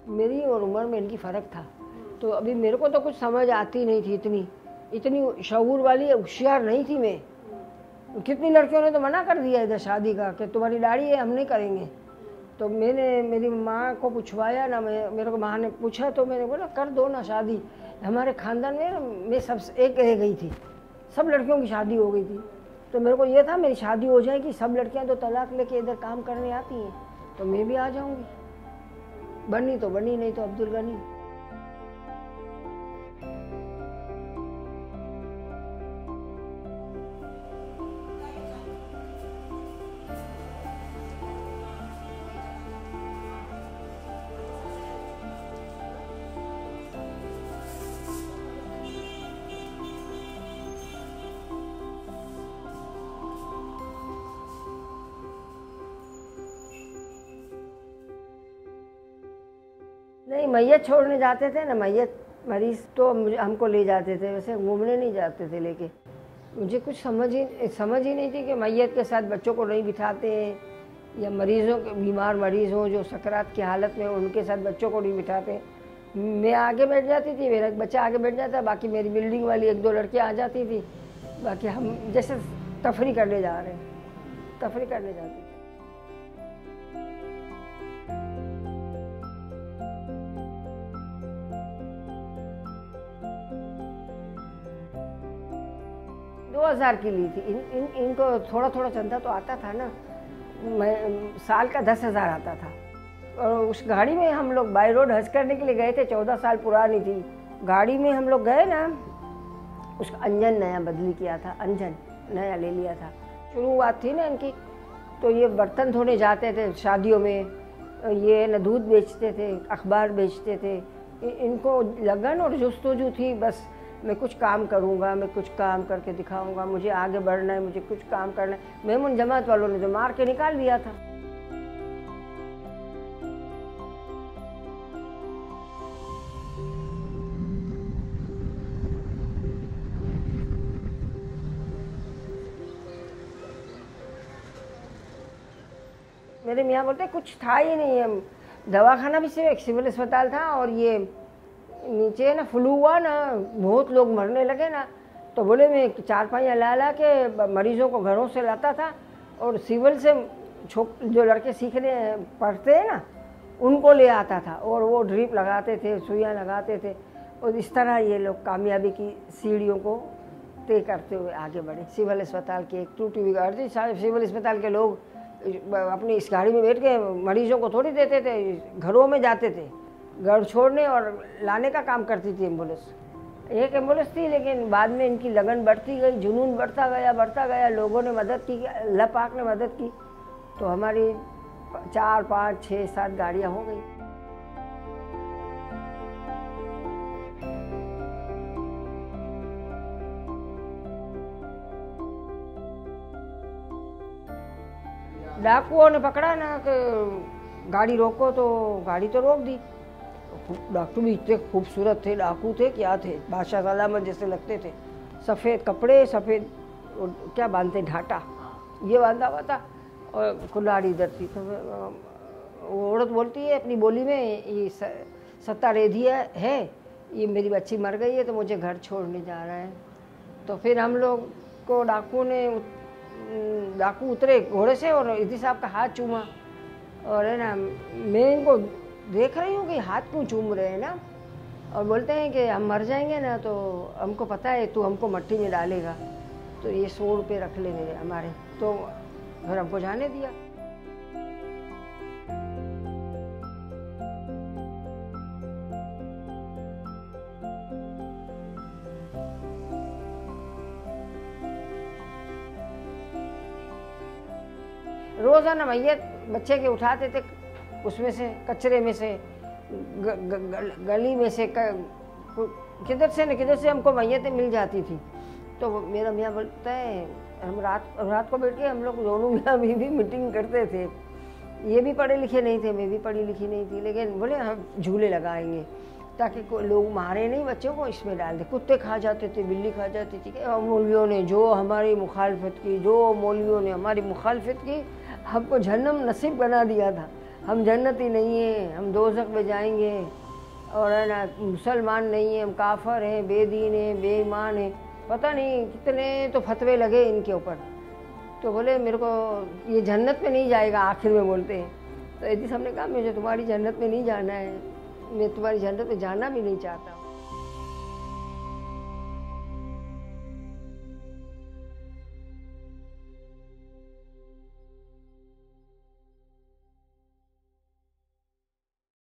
मेरी और उम्र में इनकी फ़र्क था, तो अभी मेरे को तो कुछ समझ आती नहीं थी, इतनी शऊर वाली होशियार नहीं थी मैं। कितनी लड़कियों ने तो मना कर दिया इधर शादी का कि तुम्हारी दाढ़ी है, हम नहीं करेंगे। तो मैंने मेरी माँ को पूछवाया ना, मेरे को माँ ने पूछा तो मैंने बोला कर दो ना शादी। हमारे ख़ानदान में मैं सबसे एक रह गई थी, सब लड़कियों की शादी हो गई थी। तो मेरे को ये था मेरी शादी हो जाएगी, सब लड़कियां तो तलाक लेके इधर काम करने आती हैं, तो मैं भी आ जाऊंगी। बनी तो बनी, नहीं तो अब्दुल गनी। नहीं, मैयत छोड़ने जाते थे ना, मैयत मरीज तो हमको ले जाते थे, वैसे घूमने नहीं जाते थे लेके। मुझे कुछ समझ ही नहीं थी कि मैयत के साथ बच्चों को नहीं बिठाते हैं, या मरीज़ों के बीमार मरीज़ हों जो सकरात की हालत में उनके साथ बच्चों को नहीं बिठाते। मैं आगे बैठ जाती थी, मेरा एक बच्चा आगे बैठ जाता, बाकी मेरी बिल्डिंग वाली एक दो लड़कियाँ आ जाती थी, बाकी हम जैसे तफरी करने जा रहे हैं, तफरी करने जाते थे। दो 2000 की ली थी। इनको थोड़ा थोड़ा चंदा तो आता था ना, मैं साल का 10,000 आता था। और उस गाड़ी में हम लोग बाई रोड हज करने के लिए गए थे, 14 साल पुरानी थी गाड़ी में हम लोग गए ना। उसका इंजन नया बदली किया था, इंजन नया ले लिया था। शुरुआत थी ना इनकी, तो ये बर्तन धोने जाते थे शादियों में, ये न दूध बेचते थे, अखबार बेचते थे। इनको लगन और जुस्तजू थी, बस मैं कुछ काम करूँगा, मैं कुछ काम करके दिखाऊँगा, मुझे आगे बढ़ना है, मुझे कुछ काम करना है। मेमून जमात वालों ने तो मार के निकाल दिया था। मेरे मियाँ बोलते कुछ था ही नहीं है, दवाखाना भी सिर्फ एक सिविल अस्पताल था, और ये नीचे ना फ्लू हुआ ना, बहुत लोग मरने लगे ना, तो बोले मैं 4-5 ला के मरीजों को घरों से लाता था, और सिविल से जो लड़के सीखने पढ़ते हैं ना उनको ले आता था, और वो ड्रिप लगाते थे, सुइयाँ लगाते थे, और इस तरह ये लोग कामयाबी की सीढ़ियों को तय करते हुए आगे बढ़े। सिविल अस्पताल की एक टूटी हुई गाड़ी थी, सिविल अस्पताल के लोग अपनी इस गाड़ी में बैठ के मरीजों को थोड़ी देते थे, घरों में जाते थे, घर छोड़ने और लाने का काम करती थी एम्बुलेंस। एक एम्बुलेंस थी, लेकिन बाद में इनकी लगन बढ़ती गई, जुनून बढ़ता गया, लोगों ने मदद की, अल्लाह पाक ने मदद की, तो हमारी 4, 5, 6, 7 गाड़ियाँ हो गई। डाकुओं ने पकड़ा ना कि गाड़ी रोको, तो गाड़ी तो रोक दी। डाकू भी इतने खूबसूरत थे, डाकू थे क्या थे, बादशाह सलामत जैसे लगते थे। सफ़ेद कपड़े, सफ़ेद क्या बांधते, ढाटा ये बांधा हुआ था, और कुल्हाड़ी इधर थी। तो वो औरत बोलती है अपनी बोली में, ये सत्ता रेधी है, ये मेरी बच्ची मर गई है तो मुझे घर छोड़ने जा रहा है। तो फिर हम लोग को डाकू उतरे घोड़े से और इदी साहब का हाथ चूमा, और है ना मैं इनको देख रही हूँ कि हाथ क्यों चूम रहे हैं ना, और बोलते हैं कि हम मर जाएंगे ना तो हमको पता है तू हमको मट्टी में डालेगा, तो ये 100 रुपये रख ले मेरे हमारे, तो फिर हमको जाने दिया। रोज़ाना मैयत बच्चे के उठाते थे, उसमें से कचरे में से गली में से किधर से न किधर से हमको मैयतें मिल जाती थी। तो मेरा मियाँ बोलता है, हम रात को बैठ के हम लोग दोनों मियाँ बीवी मीटिंग करते थे। ये भी पढ़े लिखे नहीं थे, मैं भी पढ़ी लिखी नहीं थी, लेकिन बोले हम झूले लगाएंगे ताकि लोग मारे नहीं बच्चों को, इसमें डाल दे। कुत्ते खा जाते थे, बिल्ली खा जाती थी। मौलवियों ने जो हमारी मुखालफत की, हमको जहन्नम नसीब बना दिया था। हम जन्नती नहीं हैं, हम दोज़ख में जाएंगे, और है ना मुसलमान नहीं हैं, हम काफर हैं, बेदीन हैं, बेईमान हैं, पता नहीं कितने तो फतवे लगे इनके ऊपर। तो बोले मेरे को ये जन्नत में नहीं जाएगा, आखिर में बोलते हैं। तो एदी साहब ने कहा मुझे तुम्हारी जन्नत में नहीं जाना है, मैं तुम्हारी जन्नत में जाना भी नहीं चाहता।